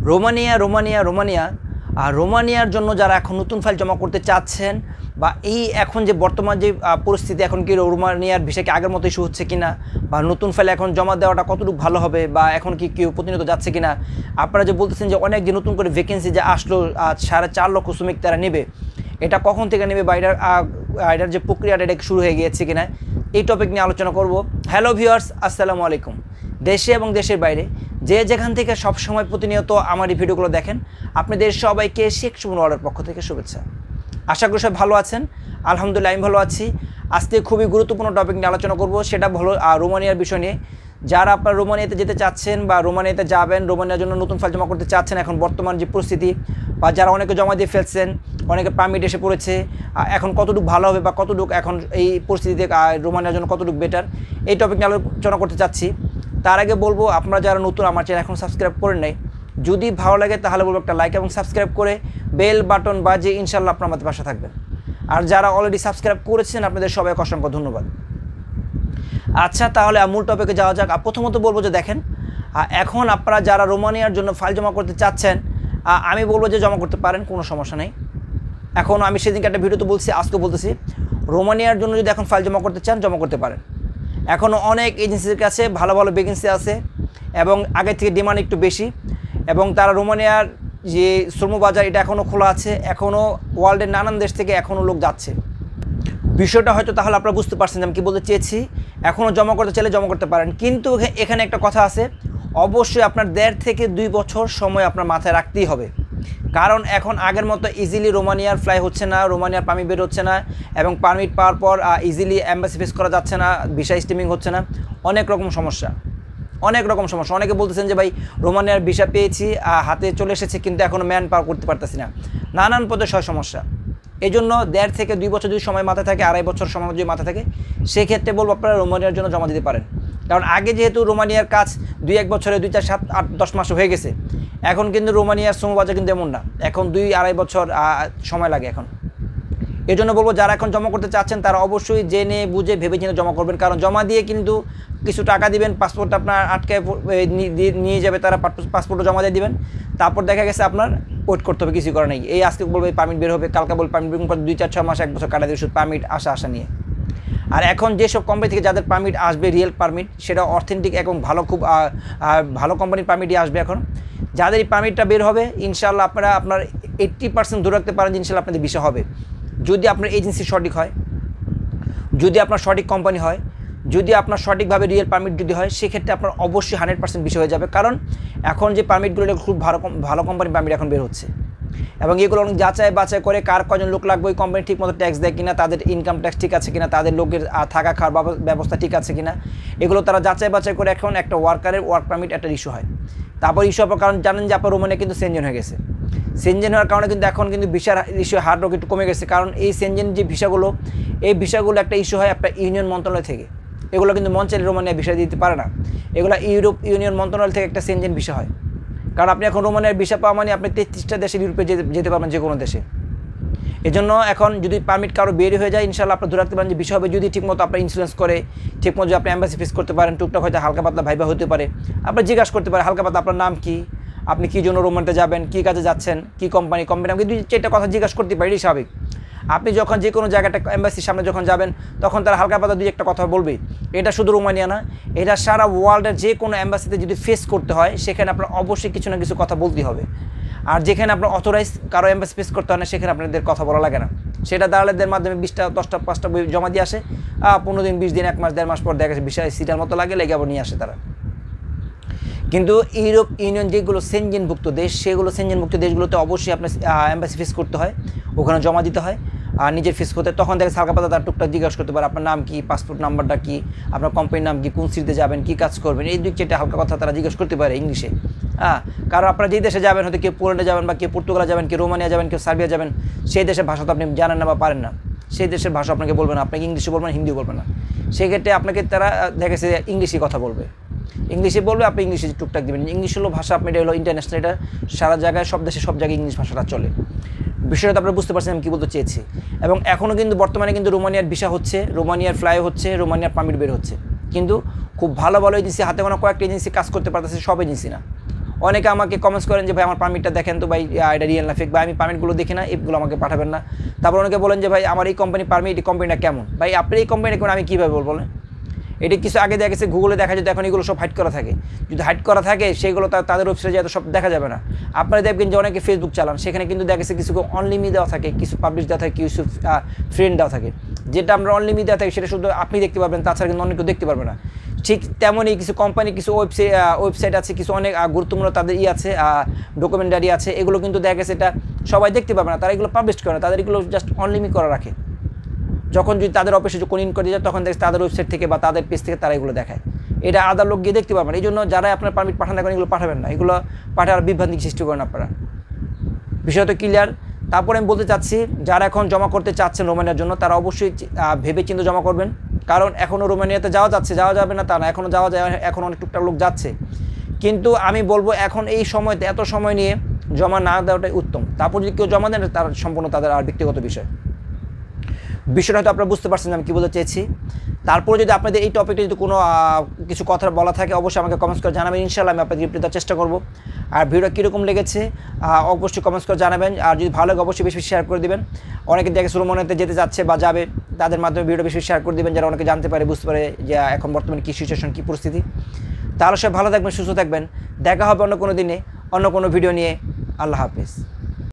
Romania আর রোমানিয়ার জন্য যারা এখন নতুন ফাইল জমা করতে চাচ্ছেন বা এই এখন যে বর্তমান যে পরিস্থিতি, এখন কি রোমানিয়ার ভিসা কি আগের মতো ইস্যু হচ্ছে কিনা, বা নতুন ফাইল এখন জমা দেওয়াটা কতটুকু ভালো হবে, বা এখন কি কেউ প্রতিনিয়ত যাচ্ছে কিনা, আপনারা যে বলতেছেন যে অনেক যে নতুন করে ভ্যাকেন্সি যে আসলো 4.5 লক্ষ শ্রমিক তারা নেবে, এটা কখন থেকে নেবে বা এটার যে প্রক্রিয়াটা এটা শুরু হয়ে গিয়েছে কিনা, এই টপিক নিয়ে আলোচনা করব। হ্যালো ভিউয়ার্স, আসসালামু আলাইকুম। দেশে এবং দেশের বাইরে যে যেখান থেকে সবসময় প্রতিনিয়ত আমার এই ভিডিওগুলো দেখেন, আপনাদের সবাইকে শেখ সুমন ওয়ার্ল্ডের পক্ষ থেকে শুভেচ্ছা। আশা করি সবাই ভালো আছেন। আলহামদুলিল্লাহ আমি ভালো আছি। আজকে খুবই গুরুত্বপূর্ণ টপিক নিয়ে আলোচনা করব, সেটা হলো রোমানিয়ার বিষয় নিয়ে। যারা আপনারা রোমানিয়াতে যেতে চাচ্ছেন বা রোমানিয়াতে যাবেন, রোমানিয়ার জন্য নতুন ফাইল জমা করতে চাচ্ছেন, এখন বর্তমান যে পরিস্থিতি, বা যারা অনেকে জমা দিয়ে ফেলছেন, অনেকে পারমিট এসে পড়েছে, এখন কতটুকু ভালো হবে বা কতটুকু এখন এই পরিস্থিতিতে রোমানিয়ার জন্য কতটুকু বেটার, এই টপিক নিয়ে আলোচনা করতে চাচ্ছি। তার আগে বলবো, আপনারা যারা নতুন আমার চ্যানেল এখন সাবস্ক্রাইব করেন নাই, যদি ভালো লাগে তাহলে বলবো একটা লাইক এবং সাবস্ক্রাইব করে বেল বাটন বাজিয়ে ইনশাল্লাহ আপনার আমাদের পাশে থাকবেন। আর যারা অলরেডি সাবস্ক্রাইব করেছেন আপনাদের সবাইকে অসংখ্য ধন্যবাদ। আচ্ছা, তাহলে মূল টপিকে যাওয়া যাক। প্রথমত বলবো যে দেখেন, এখন আপনারা যারা রোমানিয়ার জন্য ফাইল জমা করতে চাচ্ছেন, আমি বলবো যে জমা করতে পারেন, কোনো সমস্যা নেই। এখন আমি সেদিনকে একটা ভিডিওতে বলছি, আজকে বলতেছি, রোমানিয়ার জন্য যদি এখন ফাইল জমা করতে চান জমা করতে পারেন। এখনও অনেক এজেন্সির কাছে ভালো ভালো ভ্যাকেন্সি আছে এবং আগের থেকে ডিমান্ড একটু বেশি, এবং তারা রোমানিয়ার যে শ্রমবাজার এটা এখনও খোলা আছে, এখনও ওয়ার্ল্ডের নানান দেশ থেকে এখনও লোক যাচ্ছে। বিষয়টা হয়তো তাহলে আপনারা বুঝতে পারছেন যে আমি কী বলতে চেয়েছি। এখনও জমা করতে চাইলে জমা করতে পারেন, কিন্তু এখানে একটা কথা আছে, অবশ্যই আপনার 1.5 থেকে 2 বছর সময় আপনার মাথায় রাখতেই হবে। কারণ এখন আগের মতো ইজিলি রোমানিয়ার ফ্লাই হচ্ছে না, রোমানিয়ার পারমিট বের হচ্ছে না, এবং পারমিট পাওয়ার পর ইজিলি অ্যাম্বাসি ফেস করা যাচ্ছে না, ভিসা স্টিমিং হচ্ছে না, অনেক রকম সমস্যা। অনেকে বলতেছেন যে ভাই রোমানিয়ার ভিসা পেয়েছি, হাতে চলে এসেছে, কিন্তু এখনও ম্যান পাওয়ার করতে পারতেছি না, নানান পদে সমস্যা। এই জন্য 1.5 থেকে 2 বছর যদি সময় মাথায় থাকে, 2.5 বছর সময় যদি মাথায় থাকে, সেক্ষেত্রে বলবো আপনারা রোমানিয়ার জন্য জমা দিতে পারেন। কারণ আগে যেহেতু রোমানিয়ার কাজ 2-1 বছরে 2, 4, 7, 8, 10 মাস হয়ে গেছে, এখন কিন্তু রোমানিয়ার শ্রমবাজার কিন্তু এমন না, এখন 2-2.5 বছর সময় লাগে এখন। এই জন্য বলবো যারা এখন জমা করতে চাচ্ছেন তারা অবশ্যই জেনে বুঝে ভেবে চিন্তে জমা করবেন। কারণ জমা দিয়ে কিন্তু কিছু টাকা দিবেন, পাসপোর্ট আপনার আটকায় নিয়ে যাবে তারা, পাসপোর্টও জমা দিয়ে দিবেন, তারপর দেখা গেছে আপনার ওয়েট করতে হবে, কিছু করা নেই। এই আজকে বলবে পারমিট বের হবে, কালকে বলবে পারমিট বের করে 2-4-6 মাস 1 বছর কাটা দিয়ে শুধু পারমিট আশা নিয়ে। আর এখন যেসব কোম্পানি থেকে যাদের পারমিট আসবে, রিয়েল পারমিট, সেটা অথেন্টিক এবং ভালো, খুব ভালো কোম্পানির পারমিটই আসবে এখন। যাদের এই পারমিটটা বের হবে ইনশাআল্লাহ আপনার 80% ধরে রাখতে পারেন যে ইনশাআল্লাহ আপনাদের ভিসা হবে, যদি আপনার এজেন্সি সঠিক হয়, যদি আপনার সঠিক কোম্পানি হয়, যদি আপনার সঠিকভাবে রিয়েল পারমিট যদি হয়, সেক্ষেত্রে আপনার অবশ্যই 100% বিষয় হয়ে যাবে। কারণ এখন যে পারমিটগুলো খুব ভালো কোম্পানির পারমিট এখন বের হচ্ছে, এবং এগুলো অনেক যাচাই বাছাই করে কার কজন লোক লাগবে, ওই কোম্পানি ঠিক মতো ট্যাক্স দেয় কিনা, তাদের ইনকাম ট্যাক্স ঠিক আছে কিনা, তাদের লোকের থাকা খাওয়ার ব্যবস্থা ঠিক আছে কিনা, এগুলো তারা যাচাই বাছাই করে এখন একটা ওয়ার্কারের ওয়ার্ক পারমিট একটা ইস্যু হয়। তারপর ইস্যু হওয়ার কারণ জানেন যে আপনার রোমানিয়া কিন্তু সেনজেন হয়ে গেছে। সেনজেন হওয়ার কারণে কিন্তু এখন কিন্তু ভিসার ইস্যু হার্ড রক একটু কমে গেছে। কারণ এই সেনজেন যে ভিসাগুলো, এই ভিসাগুলো একটা ইস্যু হয় আপনার ইউনিয়ন মন্ত্রণালয় থেকে, এগুলো কিন্তু মন চাইলে রোমানিয়া ভিসা দিতে পারে না, এগুলো ইউরোপ ইউনিয়ন মন্ত্রণালয় থেকে একটা সেনজেন ভিসা হয়। কারণ আপনি এখন রোমানিয়ার ভিসা পাওয়া মানে আপনি 33টা দেশে ইউরোপে যেতে পারবেন, যে কোনো দেশে। এজন্য এখন যদি পারমিট কারো বের হয়ে যায় ইনশাআল্লাহ আপনার ধরে রাখতে পারেন যে ভিসা হবে, যদি ঠিকমতো আপনার ইন্স্যুরেন্স করে, ঠিকমতো যদি আপনি অ্যাম্বাসি ফেস করতে পারেন, টুকটাক হয়তো হালকা পাতলা ভাইবা হতে পারে, আপনার জিজ্ঞাসা করতে পারে হালকা পাতলা আপনার নাম কি, আপনি কী জন্য রোমানিয়াতে যাবেন, কী কাজে যাচ্ছেন, কী কোম্পানি আমাকে 2-4টা কথা জিজ্ঞাসা করতে পারি, এটাই স্বাভাবিক। আপনি যখন যে কোনো জায়গাটা এম্বাসির সামনে যখন যাবেন, তখন তারা হালকা পাতলা 2-1টা কথা বলবে। এটা শুধু রোমানিয়া না, এটা সারা ওয়ার্ল্ডের যে কোনো এম্বাসিতে যদি ফেস করতে হয়, সেখানে আপনার অবশ্যই কিছু না কিছু কথা বলতেই হবে। আর যেখানে আপনার অথরাইজ কারো এম্বাসি ফেস করতে হয় না, সেখানে আপনাদের কথা বলা লাগে না। সেটা দালালদের মাধ্যমে 20টা 10টা 5টা বই জমা দিয়ে আসে, 15 দিন 20 দিন 1 মাস 1.5 মাস পর দেখা গেছে বিষয় সিটার মতো লাগে, লেগে আবার নিয়ে আসে তারা। কিন্তু ইউরোপ ইউনিয়ন যেগুলো সেনজেনভুক্ত দেশ, সেগুলো সেনজেনভুক্ত দেশগুলোতে অবশ্যই আপনার এম্বাসি ফেস করতে হয়, ওখানে জমা দিতে হয়, আর নিজের ফেস করতে। তখন দেখে হালকা পাতা তার টুকটাক জিজ্ঞাসা করতে পারে আপনার নাম কি, পাসপোর্ট নাম্বারটা কি, আপনার কোম্পানির নাম কি, কোন সিটিতে যাবেন, কী কাজ করবেন, এই 2-4টা হালকা কথা তারা জিজ্ঞাসা করতে পারে ইংলিশে। কারণ আপনারা যেই দেশে যাবেন, হয়তো কেউ পোল্যান্ডে যাবেন, বা কেউ পর্তুগালে যাবেন, কেউ রোমানিয়া যাবেন, কেউ সার্বিয়া যাবেন, সেই দেশের ভাষা তো আপনি জানেন না বা পারেন না, সেই দেশের ভাষা আপনাকে বলবে না, আপনাকে ইংলিশে বলবেন, হিন্দিও বলবে না। সেক্ষেত্রে আপনাকে তারা দেখেছে ইংলিশে কথা বলবে, ইংলিশে বলবে, আপনি ইংলিশে টুকটাক দেবেন। ইংলিশ হলো ভাষা, আপনি এটা হলো ইন্টারন্যাশনাল, এটা সারা জায়গায় সব দেশে সব জায়গায় ইংলিশ ভাষাটা চলে। বিষয়টা আপনারা বুঝতে পারছেন আমি কী বলতে চেয়েছি। এবং এখনও কিন্তু বর্তমানে কিন্তু রোমানিয়ার ভিসা হচ্ছে, রোমানিয়ার ফ্লাই হচ্ছে, রোমানিয়ার পারমিট বের হচ্ছে, কিন্তু খুব ভালো ভালো এজেন্সি, হাতে গোনা কয়েকটা এজেন্সি কাজ করতে পারতেছে, সব এজেন্সি না, অনেকে আমাকে কমেন্টস করেন যে ভাই আমার পারমিটটা দেখেন তো ভাই এটা রিয়েল না ফেক, ভাই আমি পারমিটগুলো দেখি না, এগুলো আমাকে পাঠাবেন না। তারপর অনেকে বলেন যে ভাই আমার এই কোম্পানি পারমিট, এই কোম্পানিটা কেমন, ভাই আপনি এই কোম্পানি কেমন আমি কীভাবে বলবো বলেন? এটি কিছু আগে দেখা গেছে গুগলে দেখা যেত, এখন এগুলো সব হাইড করা থাকে। যদি হাইড করা থাকে সেগুলো তাদের ওয়েবসাইটে যেত সব দেখা যাবে না। আপনারা দেখবেন যে অনেকে ফেসবুক চালান, সেখানে কিন্তু দেখা গেছে কিছু অনলিমি দেওয়া থাকে, কিছু পাবলিশ দেওয়া থাকে, কিছু ফ্রেন্ড দেওয়া থাকে। যেটা আমরা অনলিমি দেওয়া থাকে সেটা শুধু আপনি দেখতে পারবেন, তাছাড়া কিন্তু অনেক কেউ দেখতে পারবে না। ঠিক তেমনই কিছু কোম্পানি, কিছু ওয়েবসাইট আছে, কিছু অনেক গুরুত্বপূর্ণ তাদের আছে, ডকুমেন্টারি আছে, এগুলো কিন্তু দেখা গেছে এটা সবাই দেখতে পারবে না, তারা এগুলো পাবলিশ করে না, তাদের এগুলো জাস্ট অনলিমি করা রাখে। যখন যদি তাদের অফিসে কোনো ইনকোয়ারি যায় তখন দেখে তাদের ওয়েবসাইট থেকে বা তাদের পেজ থেকে তারা এগুলো দেখায়, এটা আদার লোক গিয়ে দেখতে পারবেন। এই জন্য যারা আপনার পারমিট পাঠান এখন এগুলো পাঠাবেন না, এগুলো পাঠার বিভ্রান্তি সৃষ্টি করেন আপনারা। বিষয়টা ক্লিয়ার? তারপরে আমি বলতে চাচ্ছি যারা এখন জমা করতে চাচ্ছেন রোমানিয়ার জন্য তারা অবশ্যই ভেবে চিন্তে জমা করবেন, কারণ এখনও রোমানিয়াতে যাওয়া যাচ্ছে, যাওয়া যাবে না তা না, এখনও যাওয়া যায়, এখন অনেক টুকটাক লোক যাচ্ছে। কিন্তু আমি বলবো এখন এই সময়তে এত সময় নিয়ে জমা না দেওয়াটাই উত্তম। তারপর যদি কেউ জমা দেন তার সম্পূর্ণ তাদের আর ব্যক্তিগত বিষয়টা হয়তো আপনারা বুঝতে পারছেন আমি কী বলতে চেয়েছি। তারপরে যদি আপনাদের এই টপিকে যদি কোনো কিছু কথা বলা থাকে অবশ্যই আমাকে কমেন্টস করে জানাবেন, ইনশাআল্লাহ আমি আপনাদের রিপ্লাই দেওয়ার চেষ্টা করব। আর ভিডিওটা কীরকম লেগেছে অবশ্যই কমেন্টস করে জানাবেন, আর যদি ভালো লাগে অবশ্যই বেশি শেয়ার করে দেবেন। অনেকে দেখে রোমানিয়াতে যেতে যাচ্ছে বা যাবে, তাদের মাধ্যমে ভিডিও বেশি শেয়ার করে দেবেন, যারা অনেকে জানতে পারে, বুঝতে পারে যে এখন বর্তমানে কী সিচুয়েশন, কী পরিস্থিতি। তাহলে সব ভালো থাকবেন, সুস্থ থাকবেন, দেখা হবে অন্য কোনো দিনে অন্য কোনো ভিডিও নিয়ে। আল্লাহ হাফেজ।